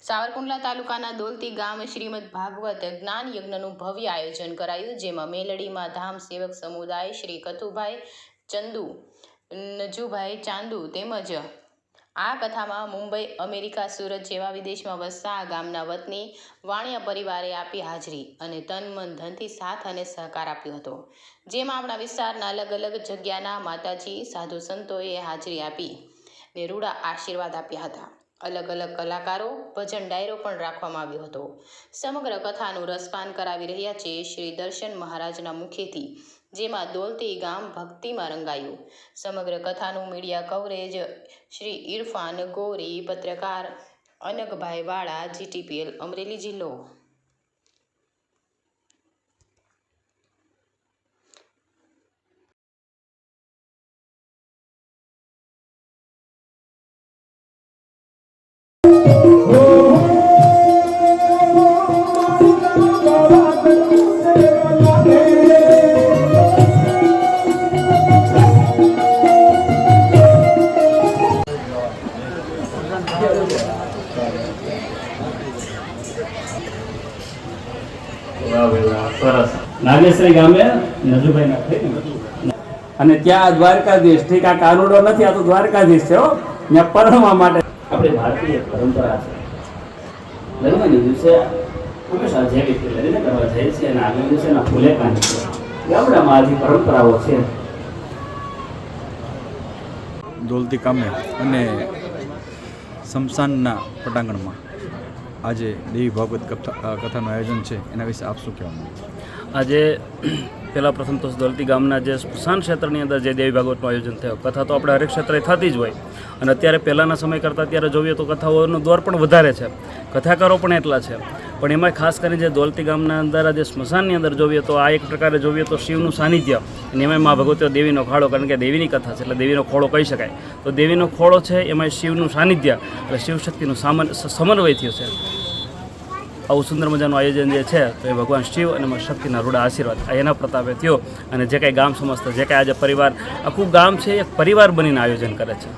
સાવરકુંડલા તાલુકાના દોલતી ગામ શ્રીમદ ભાગવત જ્ઞાન યજ્ઞનું ભવ્ય આયોજન કરાયું, જેમાં મેલડીમાં ધામ સેવક સમુદાય શ્રી કથુભાઈ ચંદુ નજુભાઈ ચાંદુ તેમજ આ કથામાં મુંબઈ, અમેરિકા, સુરત જેવા વિદેશમાં વસતા આ ગામના વતની વાણિયા પરિવારે આપી હાજરી અને તન મન ધનથી સાથ અને સહકાર આપ્યો હતો, જેમાં આપણા વિસ્તારના અલગ અલગ જગ્યાના માતાજી સાધુ સંતોએ હાજરી આપી ને રૂડા આશીર્વાદ આપ્યા હતા. અલગ અલગ કલાકારો ભજન ડાયરો પણ રાખવામાં આવ્યો હતો. સમગ્ર કથાનું રસપાન કરાવી રહ્યા છે શ્રી દર્શન મહારાજના મુખેથી, જેમાં દોલતી ગામ ભક્તિમાં રંગાયું. સમગ્ર કથાનું મીડિયા કવરેજ શ્રી ઇરફાન ગોરી, પત્રકાર અનકભાઈ વાળા, GTPL અમરેલી જિલ્લો. નાગેશ્વરી ગામે નજુભાઈ અને ત્યાં દ્વારકાધીશ, ઠીક આ કાનુડો નથી, આ તો દ્વારકાધીશ છે. ત્યાં પરણવા માટે આપણી ભારતીય પરંપરા છે. લગ્નના દિવસે હંમેશા જે વ્યક્તિ લગ્ન કરવા જાય છે અને આગલા દિવસે એના ફૂલે કાંઈ છે. ગામડામાં આજી પરંપરાઓ છે. દોલતી ગામે અને શમશાનના પટાંગણમાં આજે દેવી ભાગવત કથાનું આયોજન છે, એના વિશે આપ શું કહેવાનું? આજે પહેલાં પ્રથમ તો દોલતી ગામના જે સ્મશાન ક્ષેત્રની અંદર જે દેવી ભાગવતનું આયોજન થયું, કથા તો આપણે હરેક ક્ષેત્રે થતી જ હોય અને અત્યારે પહેલાંના સમય કરતાં અત્યારે જોઈએ તો કથાઓનો દોર પણ વધારે છે, કથાકારો પણ એટલા છે. પણ એમાં ખાસ કરીને જે દોલતી ગામના અંદર જે સ્મશાનની અંદર જોઈએ તો આ એક પ્રકારે જોઈએ તો શિવનું સાનિધ્ય અને એમાં મા ભગવતીઓ દેવીનો ખાડો, કારણ કે દેવીની કથા છે એટલે દેવીનો ખોળો કહી શકાય. તો દેવીનો ખોળો છે એમાં શિવનું સાનિધ્ય એટલે શિવશક્તિનું સમન્વય થયું છે. આવું સુંદર મજાનું આયોજન જે છે તો એ ભગવાન શિવ અને શક્તિના રૂડા આશીર્વાદ એના પ્રતાપે થયો અને જે કાંઈ ગામ સમજતા જે કાંઈ આજે પરિવાર, આખું ગામ છે એક પરિવાર બનીને આયોજન કરે છે.